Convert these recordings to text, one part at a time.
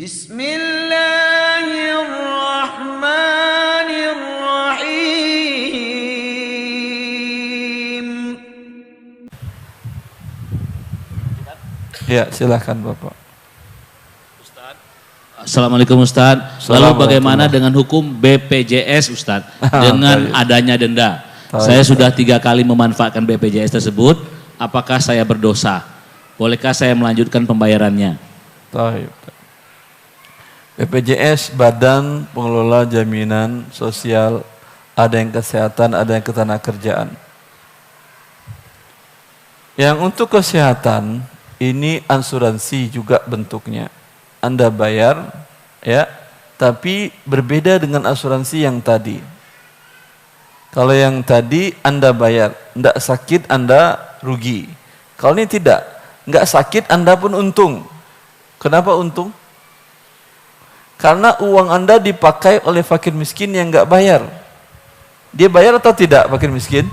Bismillahirrahmanirrahim. Ya, silakan Bapak. Assalamualaikum Ustadz. Lalu bagaimana dengan hukum BPJS Ustadz dengan adanya denda? Saya sudah 3 kali memanfaatkan BPJS tersebut. Apakah saya berdosa? Bolehkah saya melanjutkan pembayarannya? BPJS Badan Pengelola Jaminan Sosial, ada yang kesehatan, ada yang ketenagakerjaan. Yang untuk kesehatan ini asuransi juga bentuknya. Anda bayar, ya, tapi berbeda dengan asuransi yang tadi. Kalau yang tadi Anda bayar, tidak sakit Anda rugi. Kalau ini tidak, nggak sakit Anda pun untung. Kenapa untung? Karena uang Anda dipakai oleh fakir miskin yang nggak bayar. Dia bayar atau tidak fakir miskin?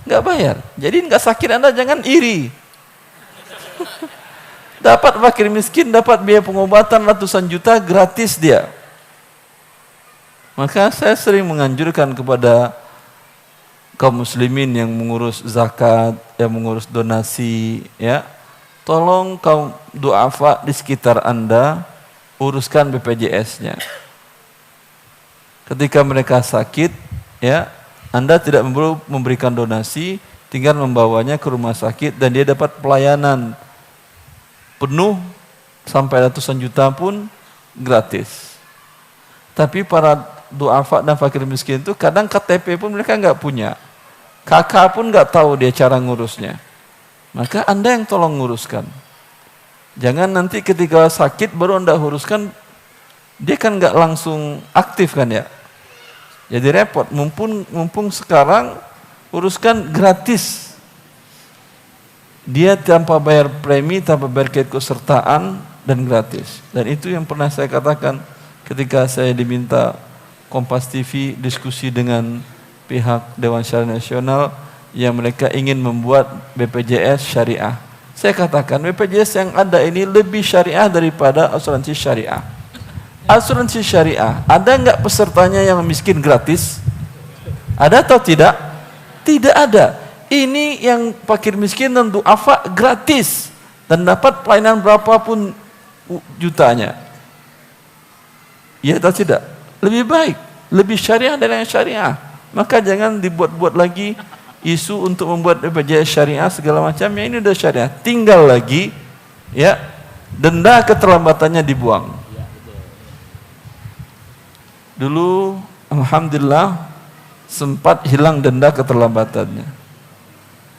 Nggak bayar. Jadi nggak sakit Anda, jangan iri. Dapat fakir miskin, dapat biaya pengobatan ratusan juta gratis dia. Maka saya sering menganjurkan kepada kaum muslimin yang mengurus zakat, yang mengurus donasi, ya, tolong kaum duafa di sekitar Anda uruskan BPJS-nya. Ketika mereka sakit, ya, Anda tidak perlu memberikan donasi, tinggal membawanya ke rumah sakit dan dia dapat pelayanan penuh sampai ratusan juta pun gratis. Tapi para duafa dan fakir miskin itu kadang KTP pun mereka nggak punya, kakak pun nggak tahu dia cara ngurusnya. Maka Anda yang tolong nguruskan. Jangan nanti ketika sakit baru Anda uruskan, dia kan nggak langsung aktif kan ya. Jadi repot. Mumpung sekarang uruskan gratis. Dia tanpa bayar premi, tanpa bayar keikutsertaan dan gratis. Dan itu yang pernah saya katakan ketika saya diminta Kompas TV diskusi dengan pihak Dewan Syariah Nasional yang mereka ingin membuat BPJS syariah. Saya katakan BPJS yang ada ini lebih syariah daripada asuransi syariah. Asuransi syariah, ada nggak pesertanya yang miskin gratis? Ada atau tidak? Tidak ada. Ini yang fakir miskin dan duafa gratis dan dapat pelayanan berapapun jutanya. Ya atau tidak? Lebih baik, lebih syariah dari yang syariah. Maka jangan dibuat-buat lagi isu untuk membuat BPJS syariah segala macam. Ya ini udah syariah. Tinggal lagi, ya, denda keterlambatannya dibuang. Dulu, alhamdulillah, sempat hilang denda keterlambatannya.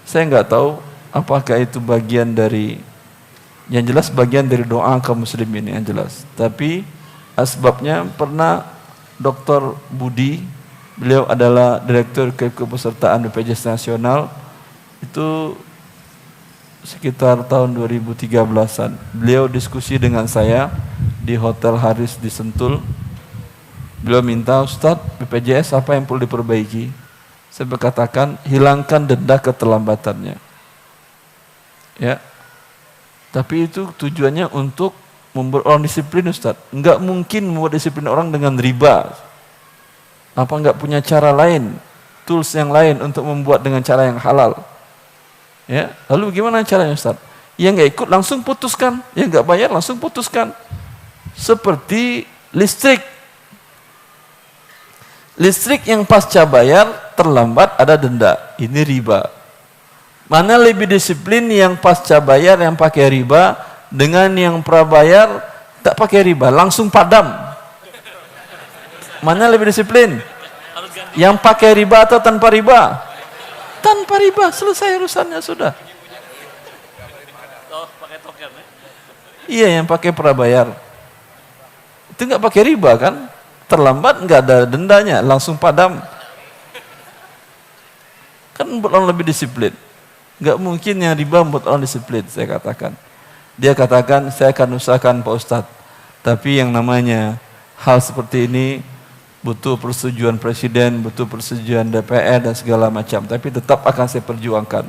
Saya nggak tahu apakah itu bagian dari, yang jelas bagian dari doa kaum muslimin yang jelas. Tapi asbabnya pernah Dr. Budi, beliau adalah Direktur Keikutsertaan BPJS Nasional, itu sekitar tahun 2013-an. Beliau diskusi dengan saya di Hotel Haris di Sentul. Beliau minta, Ustadz, BPJS apa yang perlu diperbaiki? Saya berkatakan, hilangkan denda keterlambatannya. Ya. Tapi itu tujuannya untuk membuat orang disiplin, Ustaz. Enggak mungkin membuat disiplin orang dengan riba. Apa enggak punya cara lain, tools yang lain untuk membuat dengan cara yang halal? Ya. Lalu gimana caranya, Ustaz? Yang enggak ikut langsung putuskan, yang enggak bayar langsung putuskan. Seperti listrik. Listrik yang pasca bayar terlambat ada denda, ini riba. Mana lebih disiplin yang pasca bayar yang pakai riba dengan yang prabayar tak pakai riba, langsung padam? Mana lebih disiplin? Yang pakai riba atau tanpa riba? Tanpa riba, selesai urusannya sudah. Iya, yang pakai prabayar itu nggak pakai riba kan? Terlambat nggak ada dendanya, langsung padam. Kan membuat orang lebih disiplin. Nggak mungkin yang riba membuat orang disiplin, saya katakan. Dia katakan, saya akan usahakan Pak Ustadz. Tapi yang namanya hal seperti ini butuh persetujuan Presiden, butuh persetujuan DPR dan segala macam. Tapi tetap akan saya perjuangkan.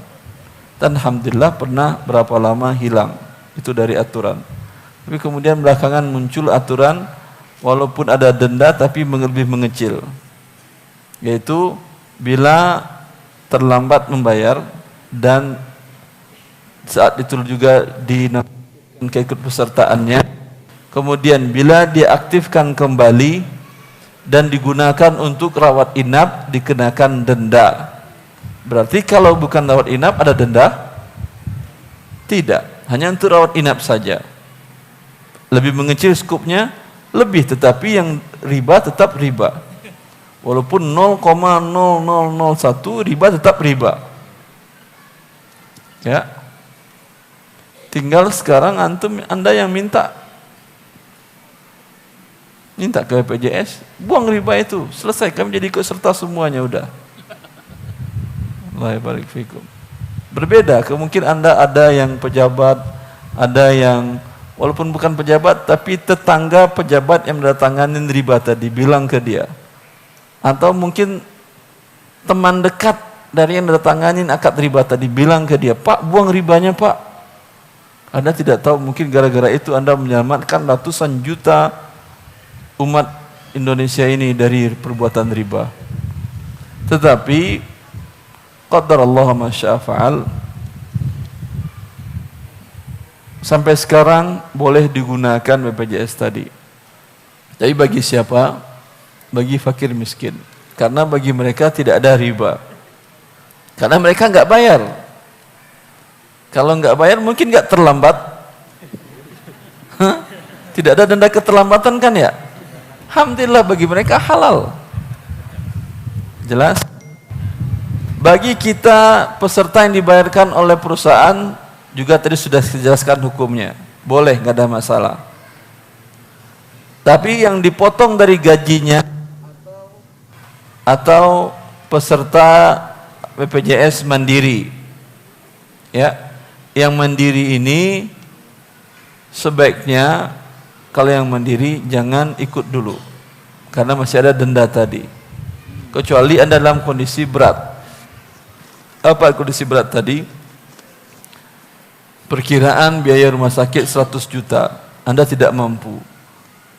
Dan alhamdulillah pernah berapa lama hilang. Itu dari aturan. Tapi kemudian belakangan muncul aturan walaupun ada denda tapi lebih mengecil. Yaitu bila terlambat membayar dan saat itu juga dinamakan keikutpesertaannya. Kemudian bila diaktifkan kembali dan digunakan untuk rawat inap dikenakan denda. Berarti kalau bukan rawat inap ada denda? Tidak, hanya untuk rawat inap saja. Lebih mengecil skupnya, lebih, tetapi yang riba tetap riba. Walaupun 0,0001 riba tetap riba. Ya. Tinggal sekarang Anda yang minta ke BPJS, buang riba itu, selesai, kami jadi ikut serta semuanya, udah. Allah barik fikum. Berbeda, kemungkinan Anda ada yang pejabat, ada yang walaupun bukan pejabat, tapi tetangga pejabat yang mendatanganin riba tadi, bilang ke dia. Atau mungkin teman dekat dari yang mendatanganin akad riba tadi, bilang ke dia, Pak, buang ribanya Pak. Anda tidak tahu, mungkin gara-gara itu Anda menyelamatkan ratusan juta umat Indonesia ini dari perbuatan riba. Tetapi qadarallahu ma syaa fa'al, sampai sekarang boleh digunakan BPJS tadi. Tapi bagi siapa? Bagi fakir miskin. Karena bagi mereka tidak ada riba. Karena mereka enggak bayar. Kalau enggak bayar mungkin enggak terlambat. Tidak ada denda keterlambatan kan ya? Alhamdulillah bagi mereka halal. Jelas? Bagi kita peserta yang dibayarkan oleh perusahaan juga tadi sudah dijelaskan hukumnya. Boleh, nggak ada masalah. Tapi yang dipotong dari gajinya atau peserta BPJS mandiri, ya, yang mandiri ini sebaiknya kalau yang mandiri jangan ikut dulu, karena masih ada denda tadi. Kecuali Anda dalam kondisi berat. Apa kondisi berat tadi? Perkiraan biaya rumah sakit 100 juta. Anda tidak mampu.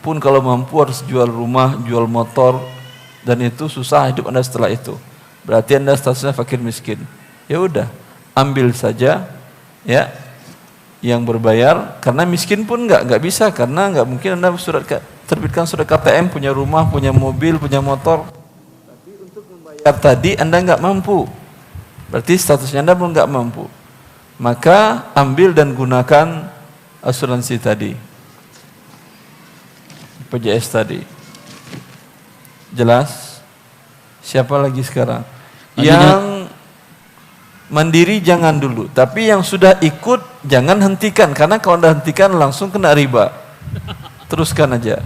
Pun kalau mampu harus jual rumah, jual motor, dan itu susah hidup Anda setelah itu. Berarti Anda statusnya fakir miskin. Ya udah, ambil saja, ya, yang berbayar, karena miskin pun nggak bisa, karena nggak mungkin Anda terbitkan surat KTM, punya rumah, punya mobil, punya motor. Tapi untuk membayar tadi Anda nggak mampu, berarti statusnya Anda pun nggak mampu. Maka ambil dan gunakan asuransi tadi, BPJS tadi. Jelas? Siapa lagi sekarang? Yang mandiri jangan dulu, tapi yang sudah ikut jangan hentikan, karena kalau Anda hentikan langsung kena riba. Teruskan aja.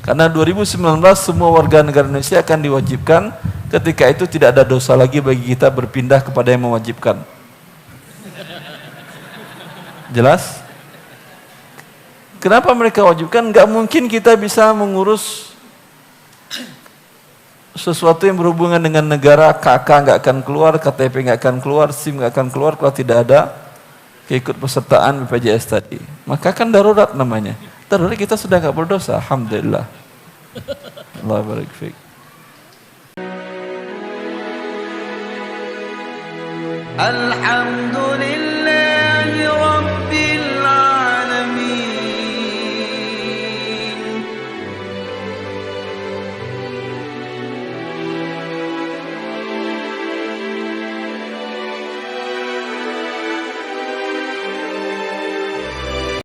Karena 2019 semua warga negara Indonesia akan diwajibkan, ketika itu tidak ada dosa lagi bagi kita berpindah kepada yang mewajibkan. Jelas? Kenapa mereka wajibkan? Enggak mungkin kita bisa mengurus sesuatu yang berhubungan dengan negara, KK nggak akan keluar, KTP nggak akan keluar, SIM nggak akan keluar kalau tidak ada keikutpesertaan BPJS tadi. Maka kan darurat namanya. Darurat, kita sudah nggak berdosa, alhamdulillah. Allah barik fiik. Alhamdulillah.